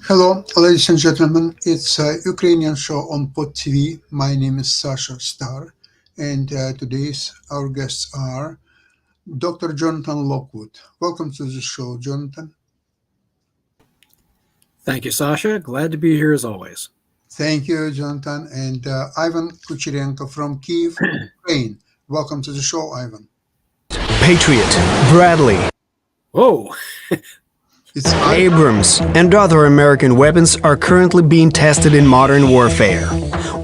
Hello, ladies and gentlemen. It's a Ukrainian show on Pod TV. My name is Sasha Star, and today's our guests are Dr. Jonathan Lockwood. Welcome to the show, Jonathan. Thank you, Sasha. Glad to be here as always. Thank you, Jonathan, and Ivan Kucherenko from Kiev, Ukraine. Welcome to the show, Ivan. Patriot, Bradley, Whoa, It's Ivan. Abrams, and other American weapons are currently being tested in modern warfare.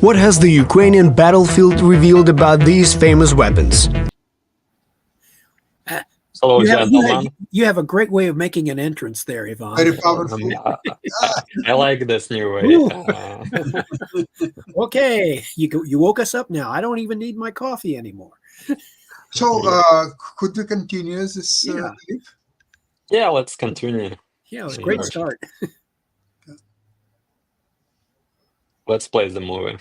What has the Ukrainian battlefield revealed about these famous weapons? Hello, you have, gentlemen. you have a great way of making an entrance there, Ivan. Very powerful. I like this new way. Ooh. Okay, you woke us up now. I don't even need my coffee anymore. So, could we continue this Yeah. clip? Yeah, let's continue. Yeah, it was a great start. Let's play the movie.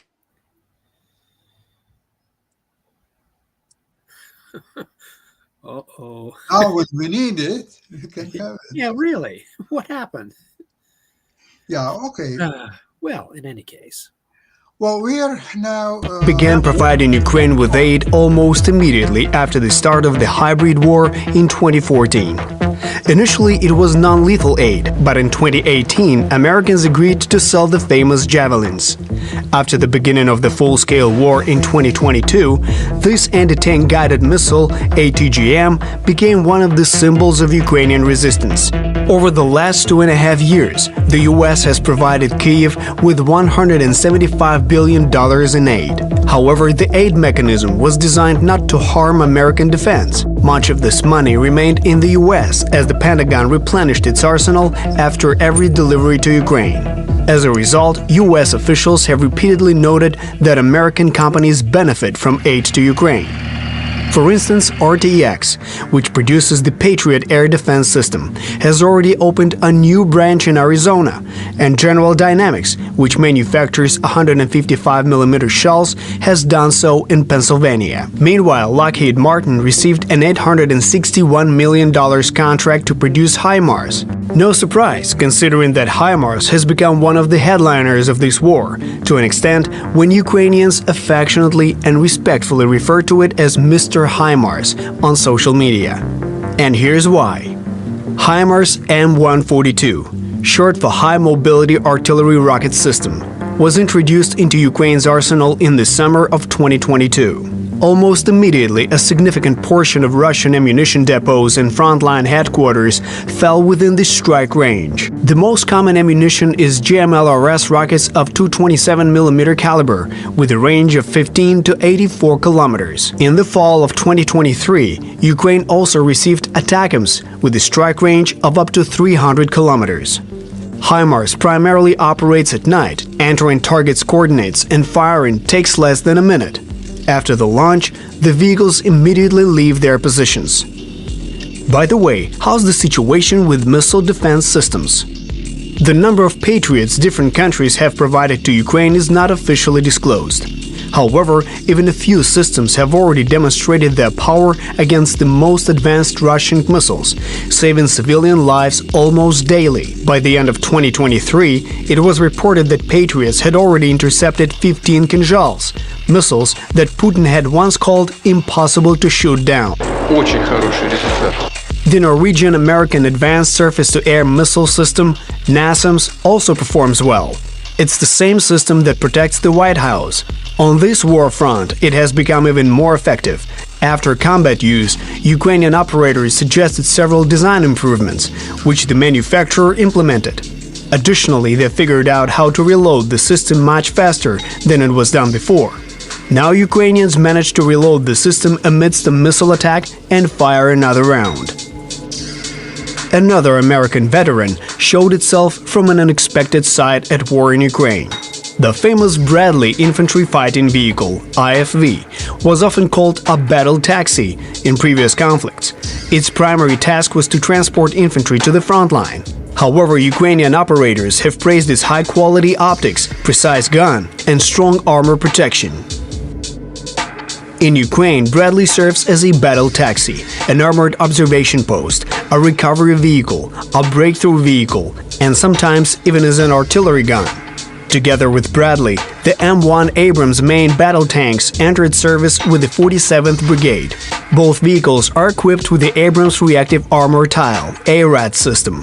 Uh-oh. Now, when we need it, you can have it. Yeah, really? What happened? Yeah, okay. Well, in any case. Well, we are now. Began providing Ukraine with aid almost immediately after the start of the hybrid war in 2014. Initially, it was non-lethal aid, but in 2018, Americans agreed to sell the famous Javelins. After the beginning of the full-scale war in 2022, this anti-tank guided missile, ATGM, became one of the symbols of Ukrainian resistance. Over the last 2.5 years, the US has provided Kyiv with $175 billion in aid. However, the aid mechanism was designed not to harm American defense. Much of this money remained in the US as the Pentagon replenished its arsenal after every delivery to Ukraine. As a result, US officials have repeatedly noted that American companies benefit from aid to Ukraine. For instance, RTX, which produces the Patriot air defense system, has already opened a new branch in Arizona, and General Dynamics, which manufactures 155mm shells, has done so in Pennsylvania. Meanwhile, Lockheed Martin received an $861 million contract to produce HIMARS. No surprise, considering that HIMARS has become one of the headliners of this war, to an extent when Ukrainians affectionately and respectfully refer to it as Mr. HIMARS on social media. And here's why. HIMARS M142, short for High Mobility Artillery Rocket System, was introduced into Ukraine's arsenal in the summer of 2022. Almost immediately, a significant portion of Russian ammunition depots and frontline headquarters fell within the strike range. The most common ammunition is GMLRS rockets of 227mm caliber, with a range of 15 to 84 kilometers. In the fall of 2023, Ukraine also received ATACMS with a strike range of up to 300 kilometers. HIMARS primarily operates at night, entering targets' coordinates and firing takes less than a minute. After the launch, the vehicles immediately leave their positions. By the way, how's the situation with missile defense systems? The number of Patriots different countries have provided to Ukraine is not officially disclosed. However, even a few systems have already demonstrated their power against the most advanced Russian missiles, saving civilian lives almost daily. By the end of 2023, it was reported that Patriots had already intercepted 15 Kinzhals, missiles that Putin had once called impossible to shoot down. Очень хороший результат. The Norwegian-American Advanced Surface-to-Air Missile System, NASAMS, also performs well. It's the same system that protects the White House. On this war front, it has become even more effective. After combat use, Ukrainian operators suggested several design improvements, which the manufacturer implemented. Additionally, they figured out how to reload the system much faster than it was done before. Now Ukrainians managed to reload the system amidst a missile attack and fire another round. Another American veteran showed itself from an unexpected side at war in Ukraine. The famous Bradley Infantry Fighting Vehicle, IFV, was often called a battle taxi in previous conflicts. Its primary task was to transport infantry to the front line. However, Ukrainian operators have praised its high-quality optics, precise gun, and strong armor protection. In Ukraine, Bradley serves as a battle taxi, an armored observation post, a recovery vehicle, a breakthrough vehicle, and sometimes even as an artillery gun. Together with Bradley, the M1 Abrams main battle tanks entered service with the 47th Brigade. Both vehicles are equipped with the Abrams Reactive Armor Tile (ARAT) system.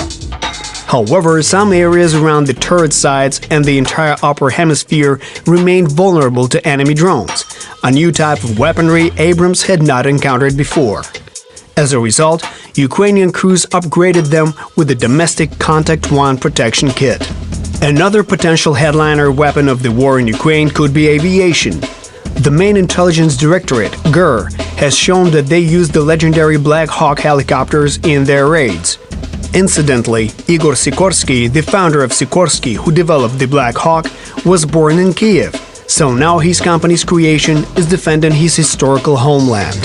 However, some areas around the turret sides and the entire upper hemisphere remained vulnerable to enemy drones, a new type of weaponry Abrams had not encountered before. As a result, Ukrainian crews upgraded them with the domestic Contact 1 protection kit. Another potential headliner weapon of the war in Ukraine could be aviation. The main intelligence directorate, GER, has shown that they used the legendary Black Hawk helicopters in their raids. Incidentally, Igor Sikorsky, the founder of Sikorsky, who developed the Black Hawk, was born in Kiev, so now his company's creation is defending his historical homeland.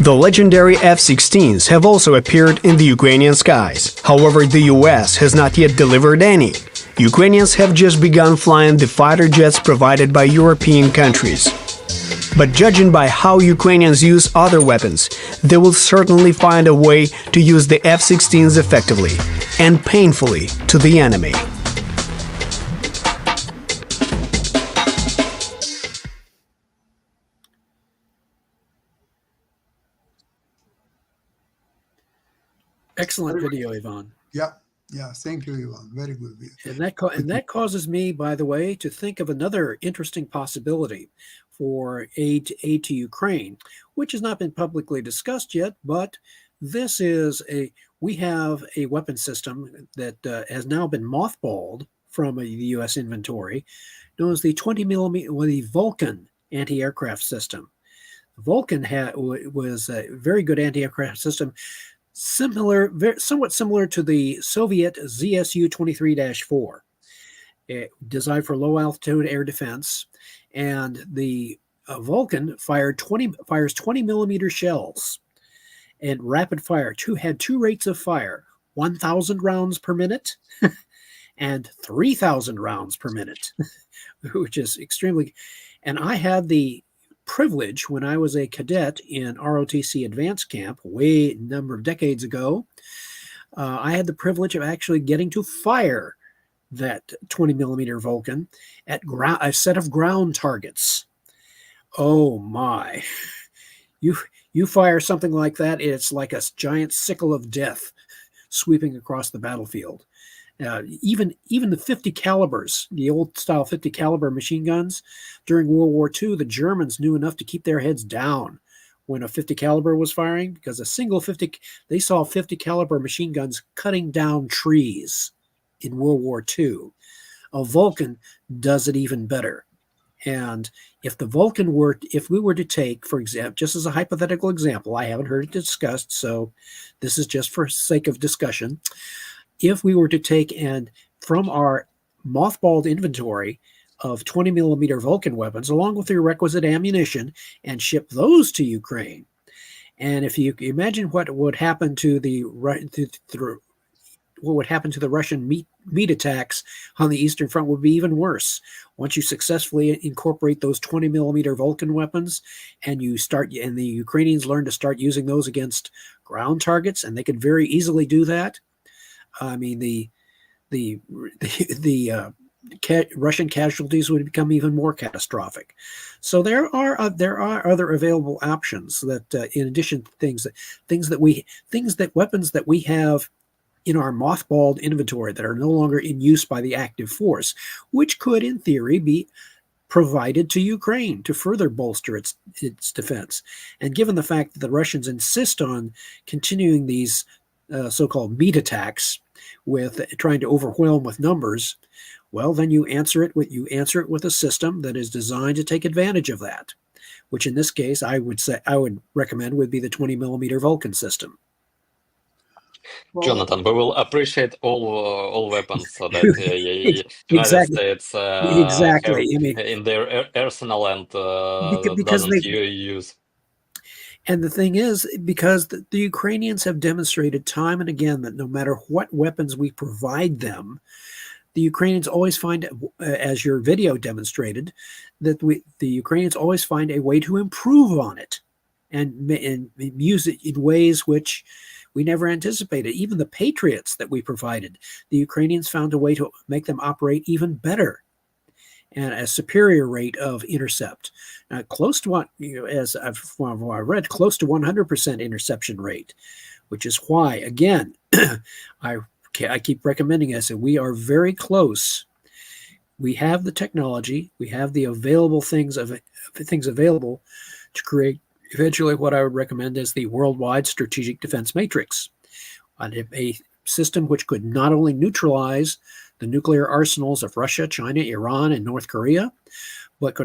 The legendary F-16s have also appeared in the Ukrainian skies. However, the US has not yet delivered any. Ukrainians have just begun flying the fighter jets provided by European countries. But judging by how Ukrainians use other weapons, they will certainly find a way to use the F-16s effectively and painfully to the enemy. Excellent video, Ivan. Yeah, thank you, Ivan. Very good video. And that causes me, by the way, to think of another interesting possibility for aid to Ukraine, which has not been publicly discussed yet. But this is we have a weapon system that has now been mothballed from the U.S. inventory, known as the 20 millimeter, the Vulcan anti-aircraft system. Vulcan was a very good anti-aircraft system. Somewhat similar to the Soviet ZSU-23-4, designed for low-altitude air defense, and the Vulcan fires 20 millimeter shells and rapid fire. Had two rates of fire: 1,000 rounds per minute and 3,000 rounds per minute, which is extremely. And I had the privilege when I was a cadet in ROTC Advanced Camp a number of decades ago. I had the privilege of actually getting to fire that 20 millimeter Vulcan at a set of ground targets. Oh my! You fire something like that, it's like a giant sickle of death sweeping across the battlefield. Even the 50 calibers, the old style 50 caliber machine guns, during World War II, the Germans knew enough to keep their heads down when a 50 caliber was firing, because they saw 50 caliber machine guns cutting down trees in World War II. A Vulcan does it even better. And if we were to take, for example, just as a hypothetical example, I haven't heard it discussed, so this is just for sake of discussion. If we were to take and from our mothballed inventory of 20 millimeter Vulcan weapons, along with the requisite ammunition, and ship those to Ukraine, and if you imagine what would happen to the Russian meat attacks on the Eastern Front, would be even worse. Once you successfully incorporate those 20 millimeter Vulcan weapons, and the Ukrainians learn to start using those against ground targets, and they could very easily do that. I mean, the Russian casualties would become even more catastrophic. So there are other available options that, in addition to weapons that we have in our mothballed inventory that are no longer in use by the active force, which could, in theory, be provided to Ukraine to further bolster its defense. And given the fact that the Russians insist on continuing these so-called meat attacks with trying to overwhelm with numbers, well, then you answer it with a system that is designed to take advantage of that, which in this case I would recommend would be the 20 millimeter Vulcan system. Well, Jonathan, we will appreciate all weapons so that United Exactly. States Exactly. have I mean, in their arsenal and because doesn't use. And the thing is, because the Ukrainians have demonstrated time and again that no matter what weapons we provide them, the Ukrainians always find, as your video demonstrated, that the Ukrainians always find a way to improve on it and use it in ways which we never anticipated. Even the Patriots that we provided, the Ukrainians found a way to make them operate even better and a superior rate of intercept. Close to what, as I read, close to 100% interception rate, which is why, again, I keep recommending us, and we are very close. We have the technology, we have the available things available to create eventually what I would recommend as the worldwide strategic defense matrix, a system which could not only neutralize the nuclear arsenals of Russia, China, Iran, and North Korea, but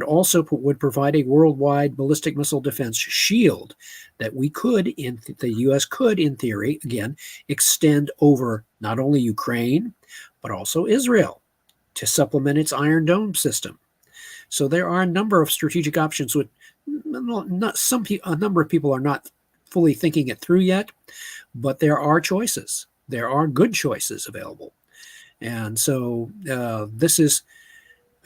would provide a worldwide ballistic missile defense shield that the U.S. could, in theory, again, extend over not only Ukraine, but also Israel to supplement its Iron Dome system. So there are a number of strategic options which a number of people are not fully thinking it through yet, but there are choices. There are good choices available. And so this is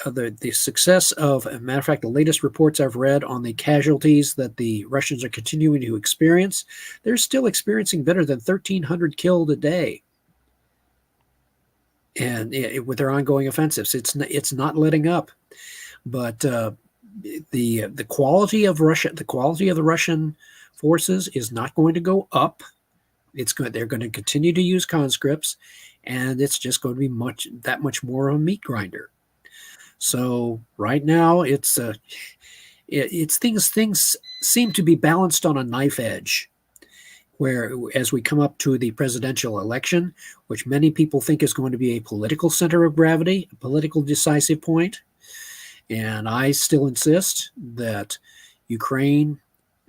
the success of, as a matter of fact, the latest reports I've read on the casualties that the Russians are continuing to experience. They're still experiencing better than 1,300 killed a day. And with their ongoing offensives, it's not letting up. But the quality of the Russian forces is not going to go up. They're going to continue to use conscripts, and it's just going to be that much more of a meat grinder. So right now, it's things seem to be balanced on a knife edge, where as we come up to the presidential election, which many people think is going to be a political center of gravity, a political decisive point, and I still insist that Ukraine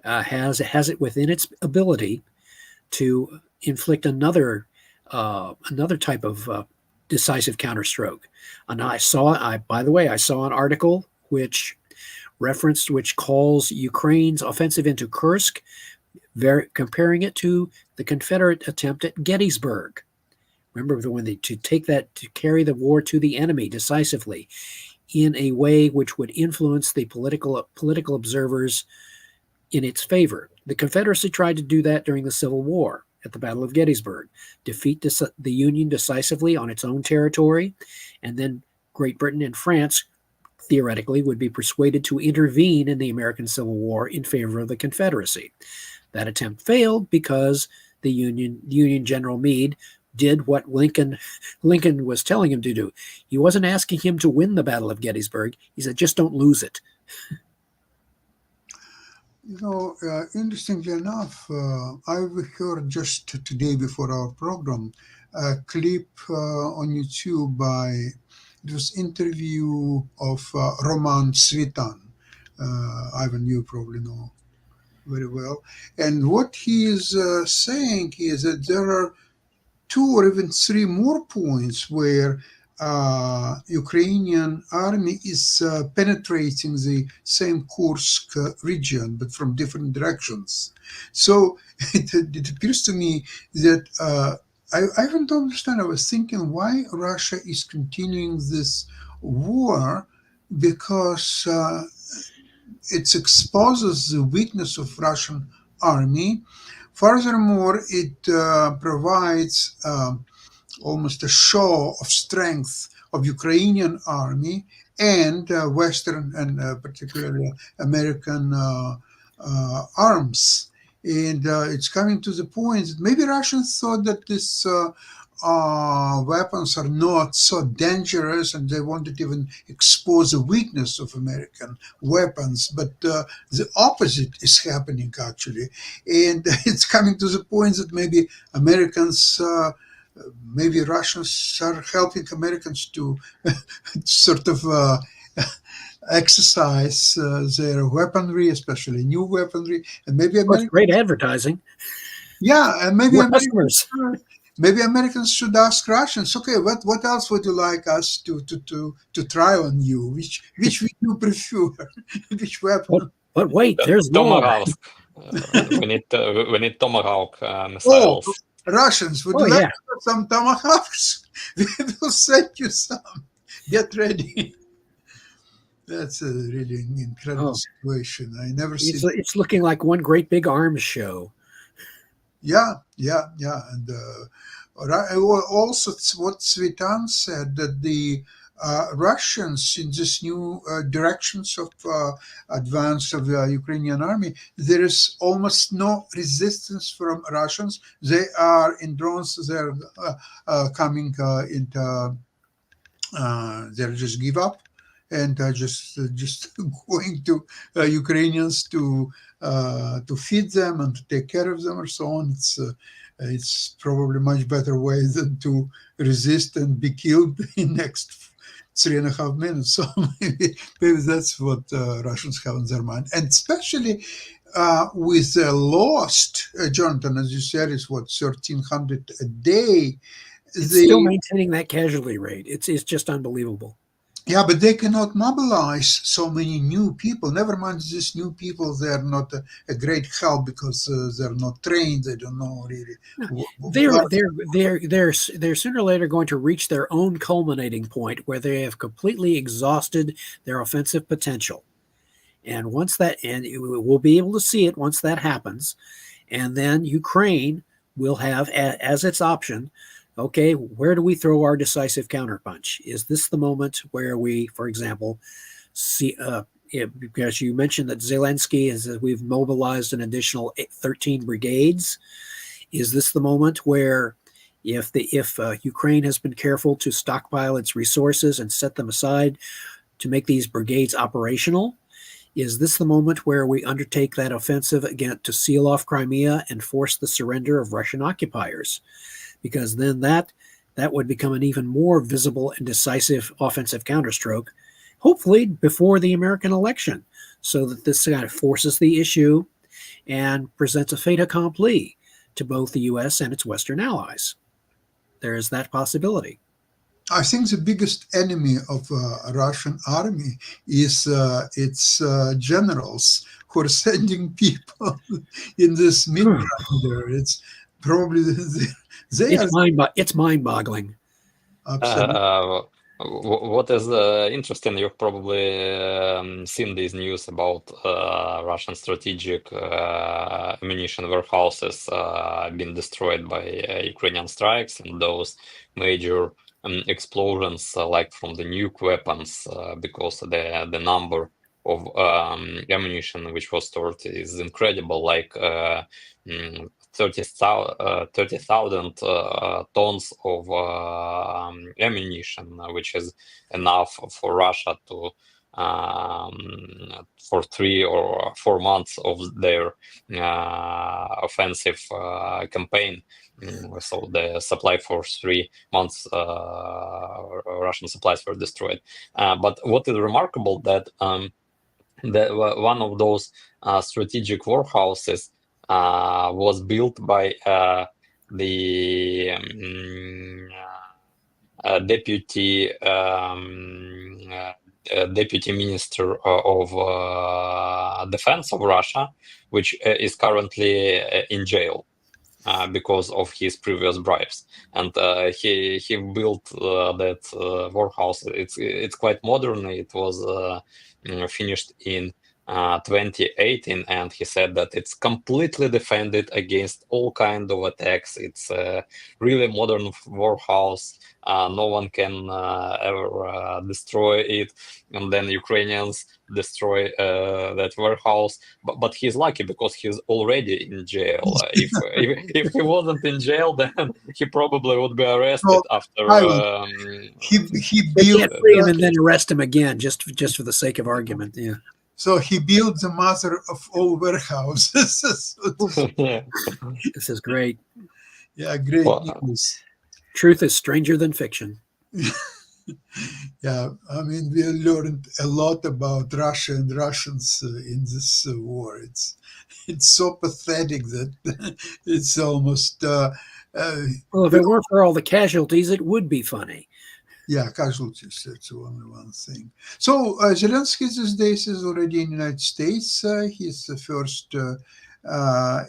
has it within its ability to inflict another type of decisive counterstroke. And I saw an article which calls Ukraine's offensive into Kursk, comparing it to the Confederate attempt at Gettysburg. Remember, to carry the war to the enemy decisively in a way which would influence the political observers in its favor. The Confederacy tried to do that during the Civil War at the Battle of Gettysburg, defeat the Union decisively on its own territory, and then Great Britain and France theoretically would be persuaded to intervene in the American Civil War in favor of the Confederacy. That attempt failed because the Union General Meade did what Lincoln was telling him to do. He wasn't asking him to win the Battle of Gettysburg. He said, just don't lose it. Interestingly enough, I heard just today before our program a clip on YouTube it was interview of Roman Svitan. Ivan, you probably know very well. And what he is saying is that there are 2 or even 3 more points where Ukrainian army is penetrating the same Kursk region, but from different directions. So it appears to me that I don't understand. I was thinking why Russia is continuing this war, because it exposes the weakness of Russian army. Furthermore, it provides almost a show of strength of Ukrainian army and Western and particularly American arms. And it's coming to the point that maybe Russians thought that these weapons are not so dangerous, and they wanted to even expose the weakness of American weapons. But the opposite is happening, actually. And it's coming to the point that maybe maybe Russians are helping Americans to sort of exercise their weaponry, especially new weaponry, and maybe great advertising. Yeah, and maybe Maybe Americans should ask Russians, okay, what else would you like us to try on you? Which would you prefer? Which weapon? But wait, there's more. Tomahawk. We need Tomahawk missiles. Russians, would Oh, you like yeah. to have some tomahawks? We will send you some. Get ready. That's a really incredible Oh, situation. I never it's, seen. it's looking like one great big arms show. Yeah, yeah. And also, what Svitan said that the Russians in this new directions of advance of the Ukrainian army, there is almost no resistance from Russians. They are in drones. They're coming into. They'll just give up and just going to Ukrainians to feed them and to take care of them or so on. It's probably much better way than to resist and be killed in next 3.5 minutes. So maybe that's what Russians have in their mind, and especially with the lost, Jonathan, as you said, is what 1,300 a day. It's They still maintaining that casualty rate. It's just unbelievable. Yeah, but they cannot mobilize so many new people. Never mind these new people; they're not a great help because they're not trained. They don't know really. They're sooner or later going to reach their own culminating point where they have completely exhausted their offensive potential. And we'll be able to see it once that happens. And then Ukraine will have as its option, okay, where do we throw our decisive counterpunch? Is this the moment where we, for example, see, because you mentioned that Zelensky we've mobilized an additional 13 brigades. Is this the moment where if Ukraine has been careful to stockpile its resources and set them aside to make these brigades operational, is this the moment where we undertake that offensive again to seal off Crimea and force the surrender of Russian occupiers? Because then that would become an even more visible and decisive offensive counterstroke, hopefully before the American election, so that this kind of forces the issue and presents a fait accompli to both the U.S. and its Western allies. There is that possibility. I think the biggest enemy of Russian army is its generals who are sending people in this mid-ground there. It's probably It's mind-boggling. Absolutely. What is interesting, you've probably seen these news about Russian strategic ammunition warehouses being destroyed by Ukrainian strikes, and those major explosions like from the nuke weapons, because the number of ammunition which was stored is incredible, like 30,000 tons of ammunition, which is enough for Russia to for 3 or 4 months of their offensive campaign. So the supply for 3 months, Russian supplies were destroyed. But what is remarkable that one of those strategic warehouses was built by the deputy minister of defense of Russia, which is currently in jail because of his previous bribes. And he built that warehouse. It's quite modern. It was finished in 2018, and he said that it's completely defended against all kind of attacks. It's a really modern warehouse. No one can ever destroy it, and then Ukrainians destroy that warehouse. But he's lucky because he's already in jail. If he wasn't in jail, then he probably would be arrested after. He They built can't free him and then arrest him again, just for the sake of argument. Yeah. So he built the mother of all warehouses. This is great. Yeah, great news. Truth is stranger than fiction. Yeah, I mean, we learned a lot about Russia and Russians in this war. It's so pathetic that it's almost. Well, if it weren't for all the casualties, it would be funny. Yeah, casualties, that's only one thing. So Zelensky these days is already in the United States. He's the first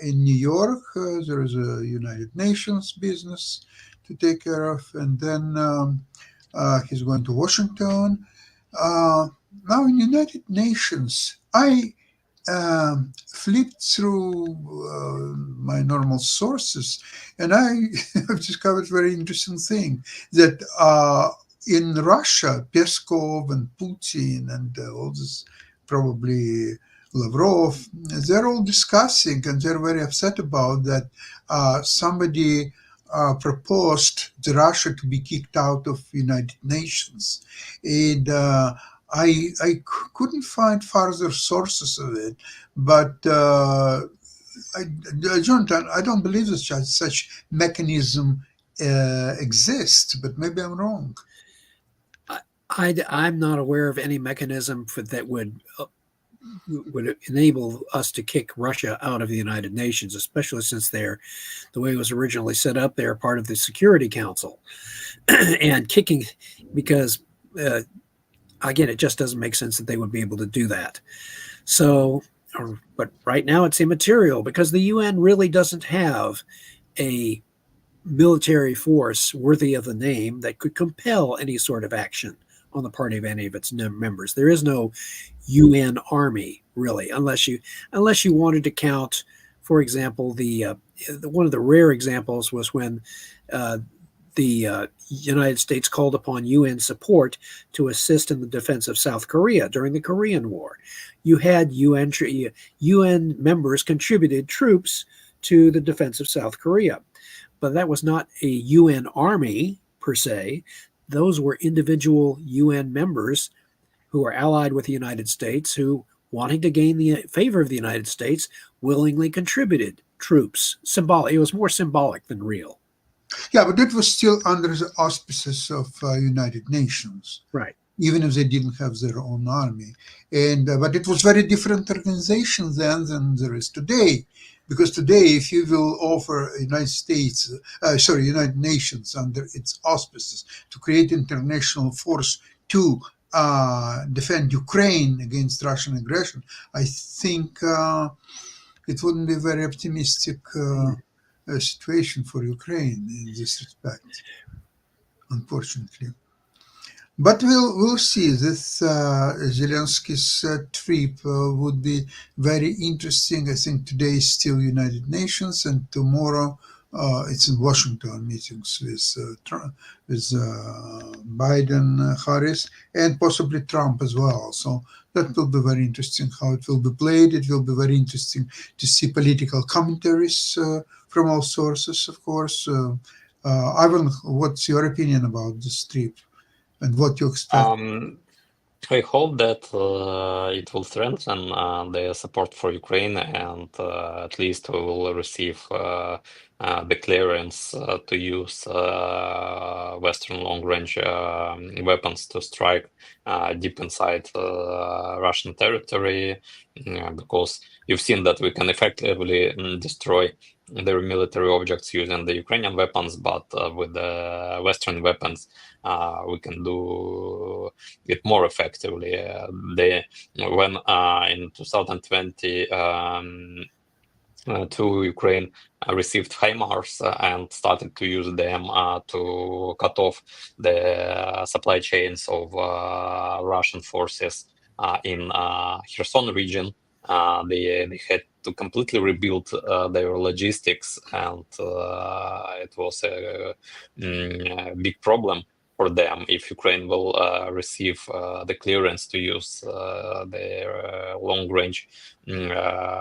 In New York, there is a United Nations business to take care of, and then he's going to Washington. Now, in United Nations, I flipped through my normal sources, and I have discovered a very interesting thing that in Russia, Peskov and Putin and all this, probably Lavrov, they're all discussing and they're very upset about that somebody proposed the Russia to be kicked out of United Nations. And I couldn't find further sources of it, but Jonathan, I don't believe that such mechanism exists, but maybe I'm wrong. I'm not aware of any mechanism that would enable us to kick Russia out of the United Nations, especially since the way it was originally set up, they're part of the Security Council. And kicking, because again, it just doesn't make sense that they would be able to do that. So, but right now it's immaterial because the UN really doesn't have a military force worthy of the name that could compel any sort of action on the part of any of its members. There is no UN army, really, unless you wanted to count, for example, the one of the rare examples was when the United States called upon UN support to assist in the defense of South Korea during the Korean War. You had UN members contributed troops to the defense of South Korea, but that was not a UN army per se. Those were individual UN members who are allied with the United States who, wanting to gain the favor of the United States, willingly contributed troops. Symbolic. It was more symbolic than real. Yeah, but it was still under the auspices of United Nations, right? Even if they didn't have their own army, and but it was very different organization then than there is today. Because today, if you will offer United Nations under its auspices to create international force to defend Ukraine against Russian aggression, I think it wouldn't be a very optimistic situation for Ukraine in this respect, unfortunately. But we'll see. This Zelensky's trip would be very interesting. I think today is still United Nations, and tomorrow it's in Washington meetings with Biden, Harris, and possibly Trump as well. So that will be very interesting how it will be played. It will be very interesting to see political commentaries from all sources, of course. Ivan, what's your opinion about this trip? And what you expect? I hope that it will strengthen the support for Ukraine, and at least we will receive the clearance to use Western long-range weapons to strike deep inside Russian territory, because you've seen that we can effectively destroy their military objects using the Ukrainian weapons, but with the Western weapons, we can do it more effectively. When in 2020, Ukraine received HIMARS and started to use them to cut off the supply chains of Russian forces in Kherson region. They had to completely rebuild their logistics, and it was a big problem for them if Ukraine will receive the clearance to use their long-range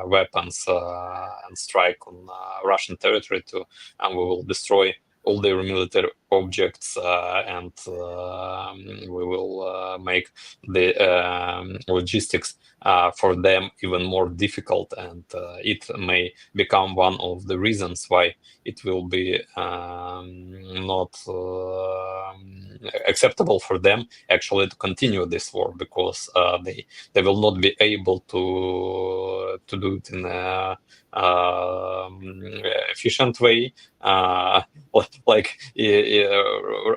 weapons and strike on Russian territory too, and we will destroy all their military objects, and we will make the logistics for them even more difficult, and it may become one of the reasons why it will be not acceptable for them actually to continue this war, because they will not be able to do it in a efficient way, like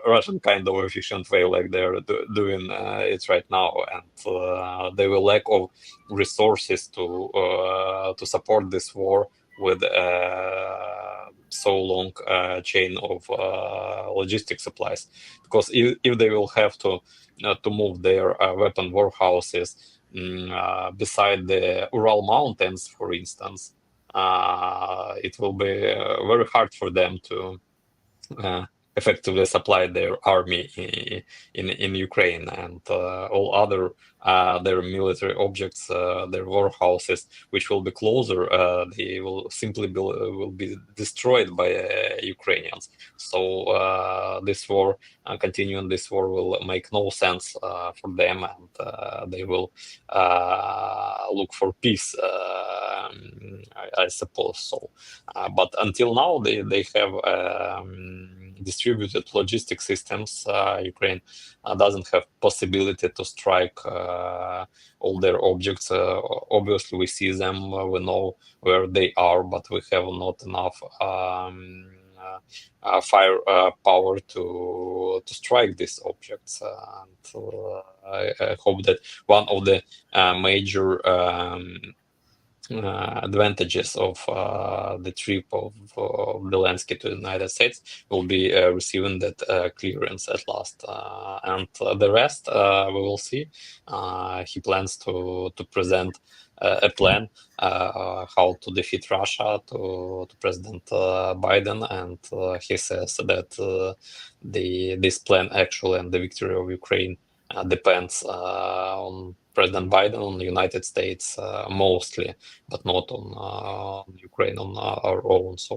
Russian kind of efficient way, like they're doing it right now, and they will lack of resources to support this war with so long chain of logistic supplies, because if they will have to move their weapon warehouses beside the Ural Mountains, for instance, it will be very hard for them to effectively supply their army in Ukraine, and all other their military objects, their warehouses, which will be closer, they will simply will be destroyed by Ukrainians. So this war, continuing this war, will make no sense for them, and they will look for peace, I suppose so. But until now, they have distributed logistic systems. Ukraine doesn't have possibility to strike all their objects. Obviously, we see them, we know where they are, but we have not enough fire power to strike these objects. I hope that one of the major advantages of the trip of Zelensky to the United States will be receiving that clearance at last, and the rest we will see. He plans to present a plan how to defeat Russia to President Biden, and he says that this plan actually and the victory of Ukraine depends on President Biden, on the United States mostly, but not on Ukraine on our own. So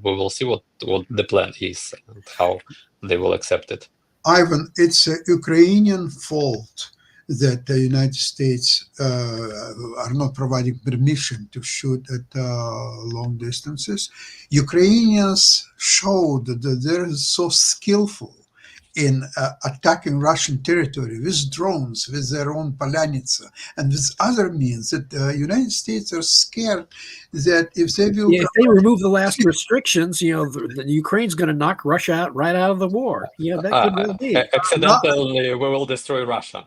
we will see what the plan is and how they will accept it. Ivan, it's a Ukrainian fault that the United States are not providing permission to shoot at long distances. Ukrainians showed that they're so skillful in attacking Russian territory with drones, with their own Polyanitsa, and with other means, that the United States are scared that if they will... Yeah, if they remove the last restrictions, the Ukraine's going to knock Russia right out of the war. That could well be. Accidentally, we will destroy Russia.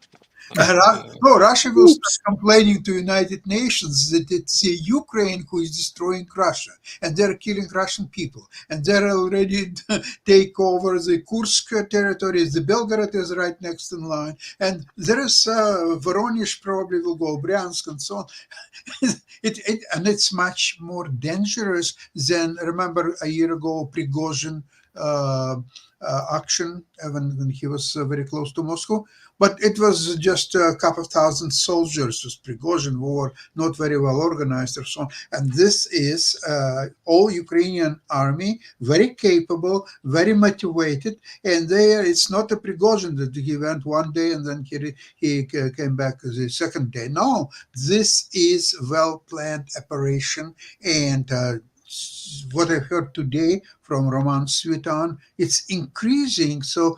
No, Russia will start complaining to United Nations that it's Ukraine who is destroying Russia, and they're killing Russian people, and they're already take over the Kursk territory. The Belgorod is right next in line, and there is Voronezh probably will go, Bryansk, and so on. And it's much more dangerous than, remember a year ago, Prigozhin action when he was very close to Moscow. But it was just a couple of thousand soldiers with Prigozhin, who were not very well organized or so on. And this is all Ukrainian army, very capable, very motivated. And it's not a Prigozhin that he went one day and then he came back the second day. No, this is well-planned operation. And what I heard today from Roman Svitan, it's increasing. So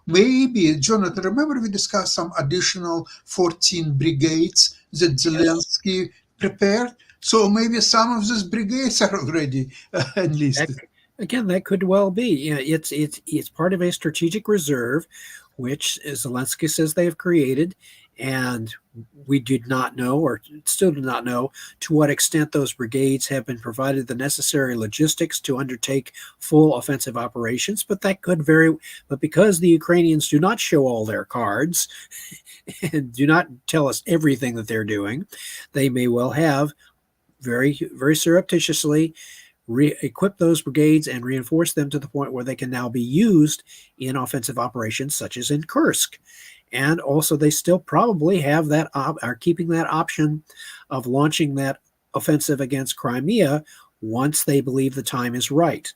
maybe, Jonathan, remember we discussed some additional 14 brigades that Zelensky prepared? So maybe some of these brigades are already enlisted. Again, that could well be. It's part of a strategic reserve, which Zelensky says they have created. And we did not know, or still do not know, to what extent those brigades have been provided the necessary logistics to undertake full offensive operations. But that could but because the Ukrainians do not show all their cards and do not tell us everything that they're doing, they may well have very, very surreptitiously re-equip those brigades and reinforce them to the point where they can now be used in offensive operations such as in Kursk. And also, they still probably have are keeping that option of launching that offensive against Crimea once they believe the time is right.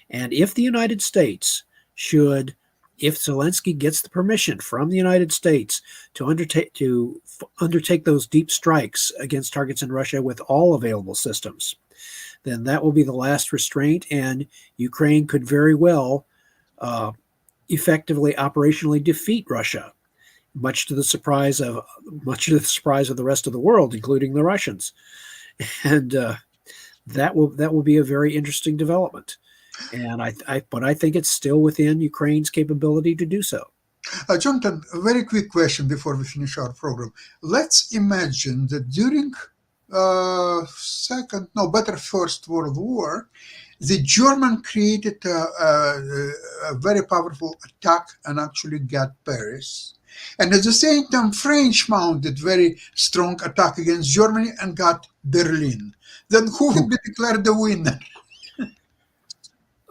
And if the United States if Zelensky gets the permission from the United States to undertake those deep strikes against targets in Russia with all available systems, then that will be the last restraint, and Ukraine could very well effectively operationally defeat Russia, much to the surprise of the rest of the world, including the Russians. and that will be a very interesting development. And but I think it's still within Ukraine's capability to do so. Jonathan, a very quick question before we finish our program. Let's imagine that during First World War, the German created a very powerful attack and actually got Paris. And at the same time, French mounted very strong attack against Germany and got Berlin. Then who would be declared the winner?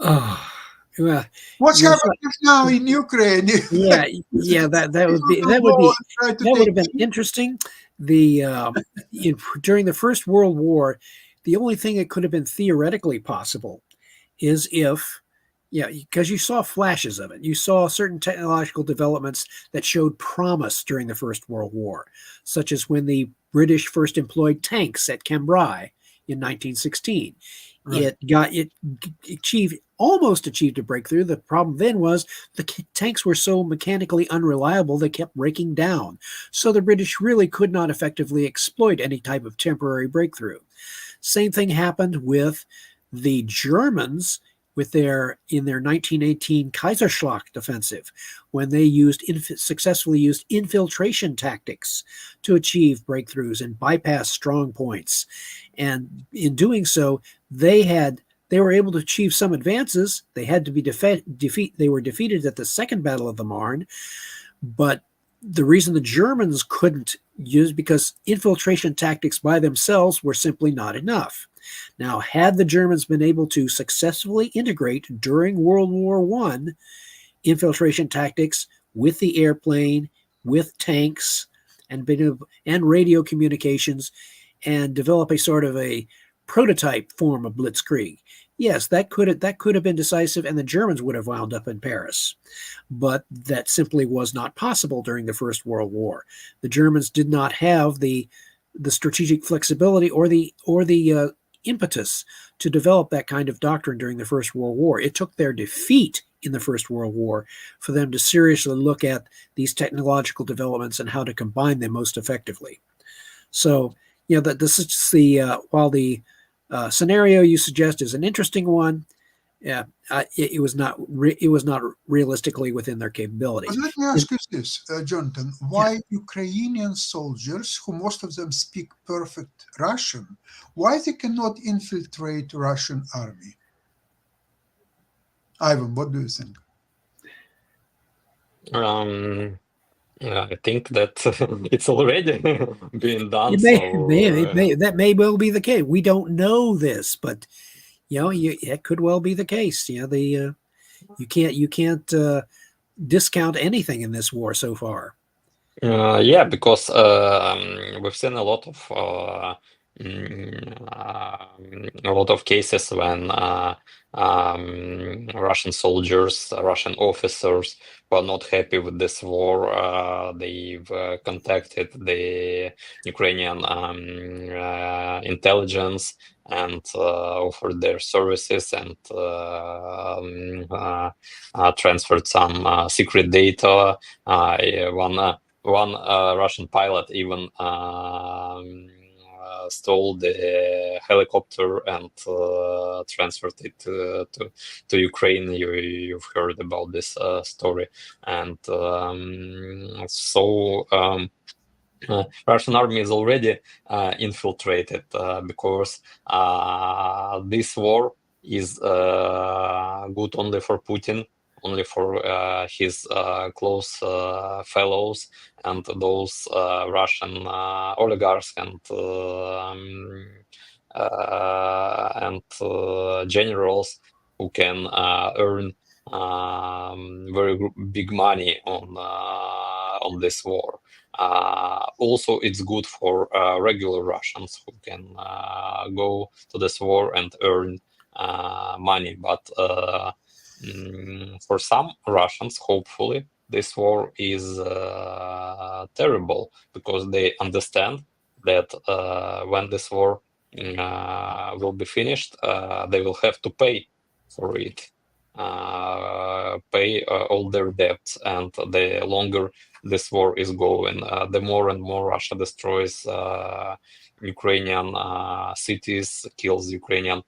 Oh, well, What's you're happening now in Ukraine? yeah, that would have been interesting. During the First World War, the only thing that could have been theoretically possible is if, because you saw flashes of it. You saw certain technological developments that showed promise during the First World War, such as when the British first employed tanks at Cambrai in 1916. Right. It almost achieved a breakthrough. The problem then was the tanks were so mechanically unreliable they kept breaking down. So the British really could not effectively exploit any type of temporary breakthrough. Same thing happened with the Germans in their 1918 Kaiserschlacht offensive, when they successfully used infiltration tactics to achieve breakthroughs and bypass strong points. And in doing so, they were able to achieve some advances. They had to be they were defeated at the Second Battle of the Marne, but the reason the Germans couldn't use, because infiltration tactics by themselves were simply not enough. Now, had the Germans been able to successfully integrate during World War I infiltration tactics with the airplane, with tanks, and radio communications, and develop a sort of a prototype form of blitzkrieg, yes, that could have been decisive, and the Germans would have wound up in Paris. But that simply was not possible during the First World War. The Germans did not have the strategic flexibility or the impetus to develop that kind of doctrine during the First World War. It took their defeat in the First World War for them to seriously look at these technological developments and how to combine them most effectively. So, this is while the scenario you suggest is an interesting one, it was not realistically within their capability. But let me ask you this, Jonathan. Why Ukrainian soldiers, who most of them speak perfect Russian, why they cannot infiltrate Russian army? Ivan, what do you think? I think that it's already being done. That may well be the case. We don't know this, but it could well be the case. You can't discount anything in this war so far. Because we've seen a lot of cases when Russian soldiers, Russian officers were not happy with this war. They've contacted the Ukrainian intelligence and offered their services and transferred some secret data. One Russian pilot even stole the helicopter and transferred it to Ukraine. You've heard about this story, and Russian army is already infiltrated because this war is good only for Putin, only for his close fellows and those Russian oligarchs and generals who can earn very big money on this war. Also, it's good for regular Russians who can go to this war and earn money, but for some Russians, hopefully, this war is terrible because they understand that when this war will be finished, they will have to pay for it, pay all their debts, and the longer this war is going. The more and more Russia destroys Ukrainian cities, kills Ukrainian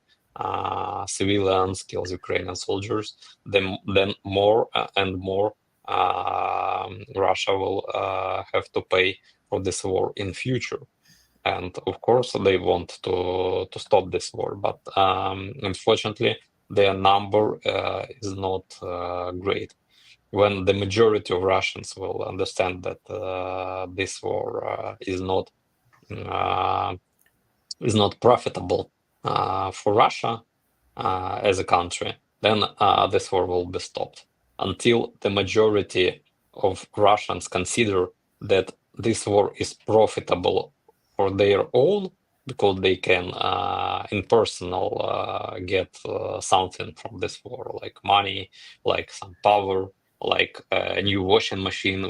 civilians, kills Ukrainian soldiers, then more and more Russia will have to pay for this war in future. And of course, they want to stop this war, but unfortunately, their number is not great. When the majority of Russians will understand that this war is not profitable for Russia as a country, then this war will be stopped. Until the majority of Russians consider that this war is profitable for their own, because they can in personal get something from this war, like money, like some power, like a new washing machine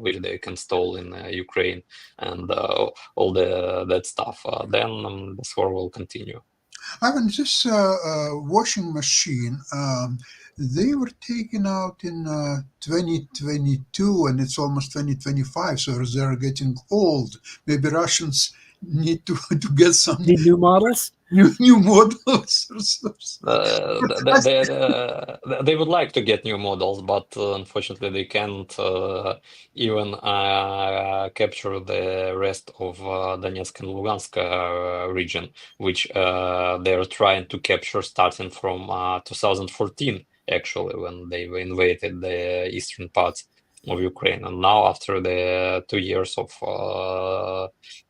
which they can install in Ukraine, and all that stuff. Then this war will continue. Ivan, this washing machine, they were taken out in 2022 and it's almost 2025, so they're getting old. Maybe Russians need to get some Need new models? new models. They would like to get new models, but unfortunately they can't even capture the rest of Donetsk and Lugansk region, which they're trying to capture starting from 2014, actually, when they invaded the eastern parts of Ukraine. And now, after the 2 years of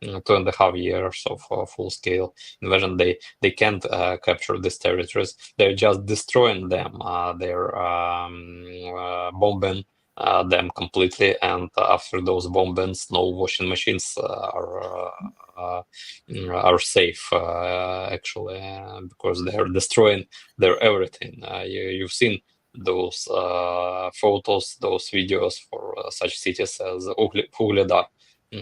2.5 years of full-scale invasion, they can't capture these territories. They're just destroying them. They're bombing them completely, and after those bombings, no washing machines are safe, actually, because they're destroying their everything. You've seen those photos, those videos for such cities as Ugledar,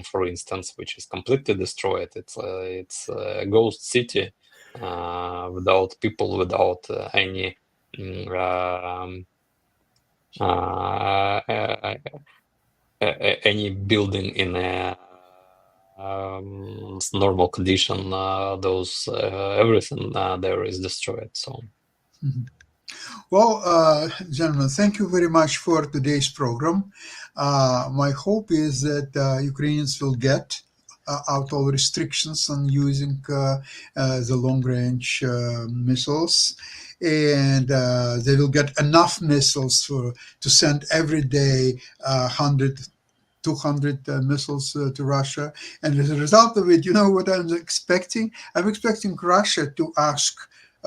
for instance, which is completely destroyed. It's a ghost city without people, without any any building in a normal condition. Those everything there is destroyed. So. Mhm. Well, gentlemen, thank you very much for today's program. My hope is that Ukrainians will get out all restrictions on using the long-range missiles, and they will get enough missiles to send every day 100, 200 missiles to Russia. And as a result of it, you know what I'm expecting? I'm expecting Russia to ask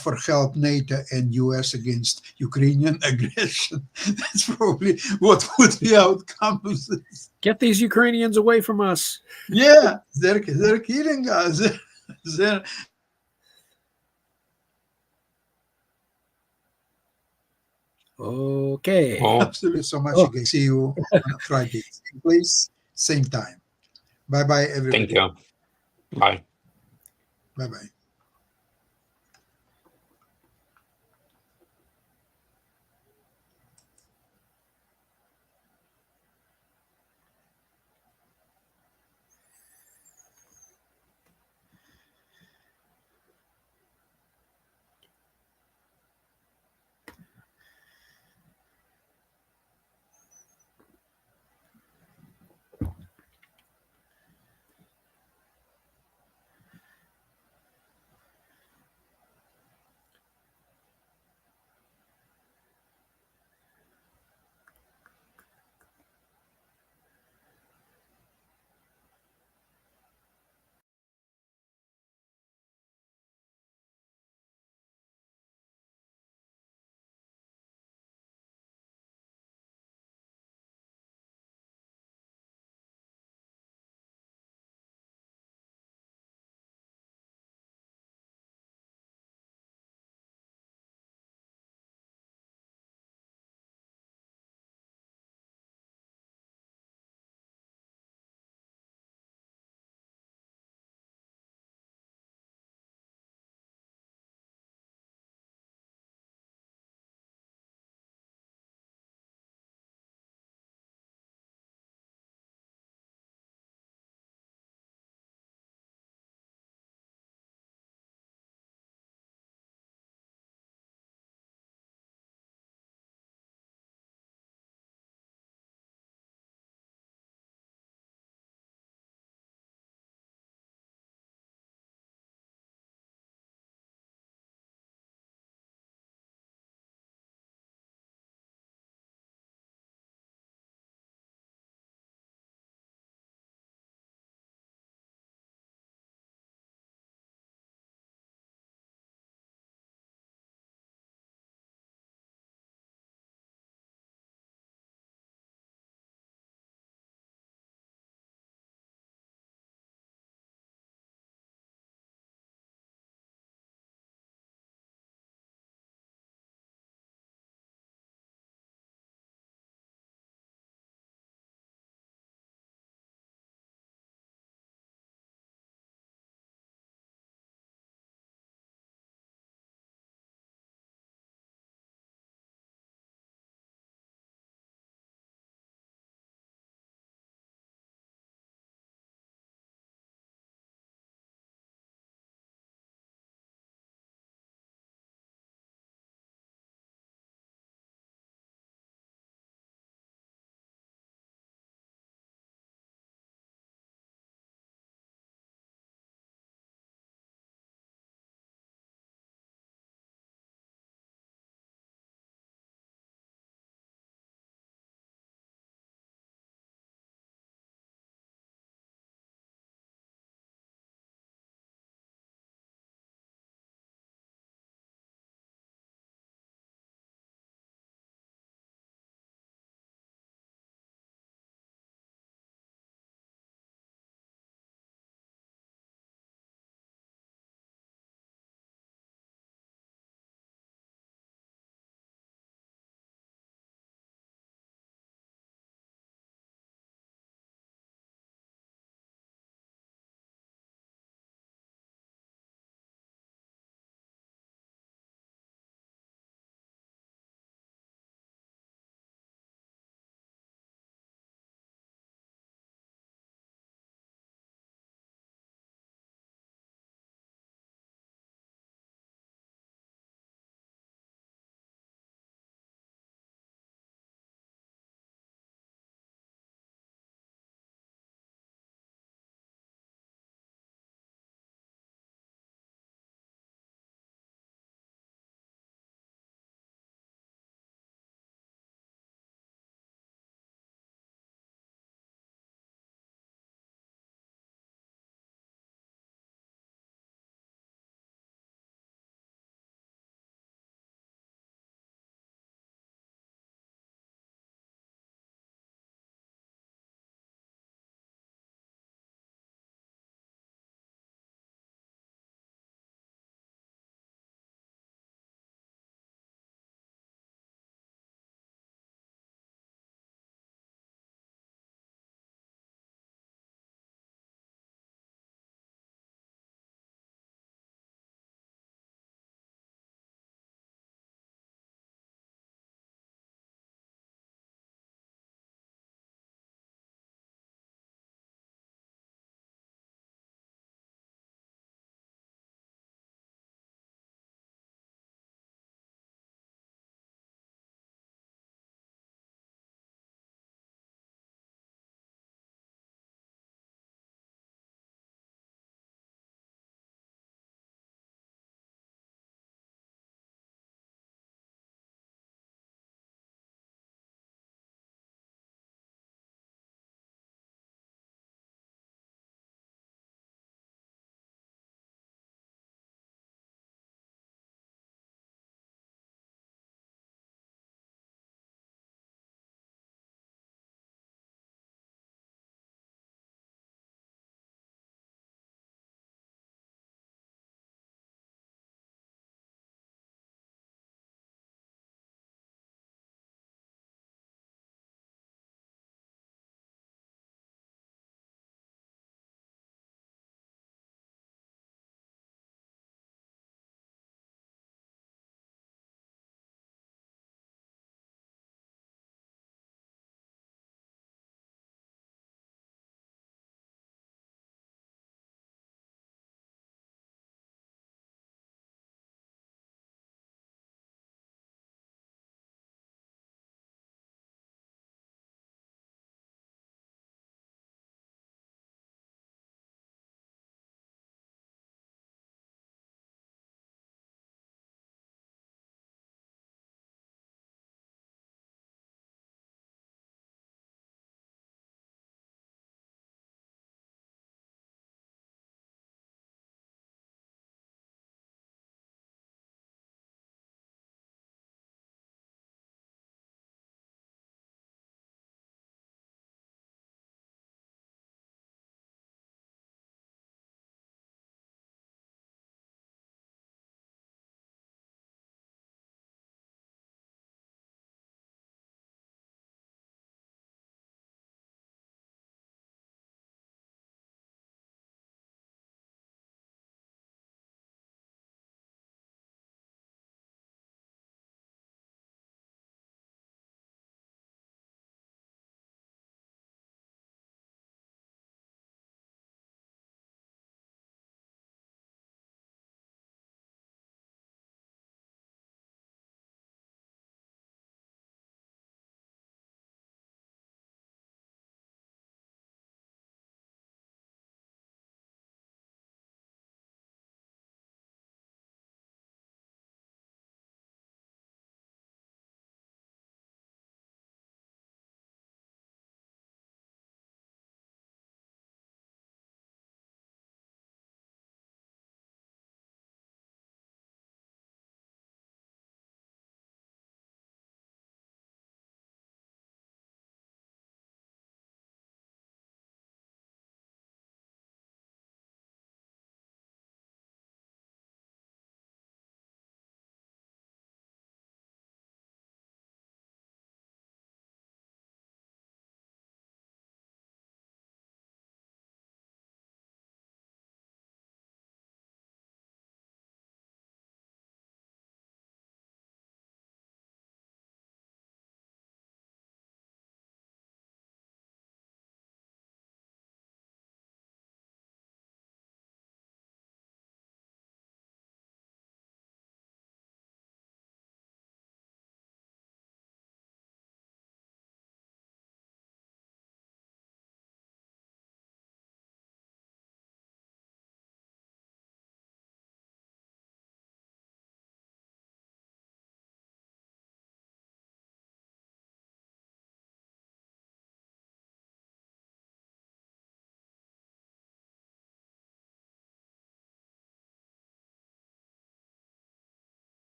for help NATO and US against Ukrainian aggression. That's probably what would be the outcome of this. Get these Ukrainians away from us. Yeah, they're killing us. They're, Okay. Oh, absolutely so much Oh. again. See you on Friday. Same place, same time. Bye-bye, everybody. thank you. Bye. Bye-bye.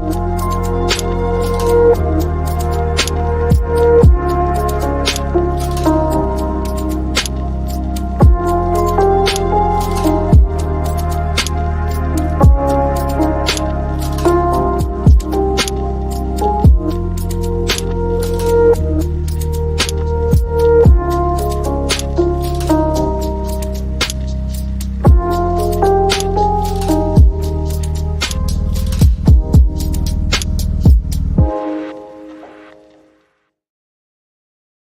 you.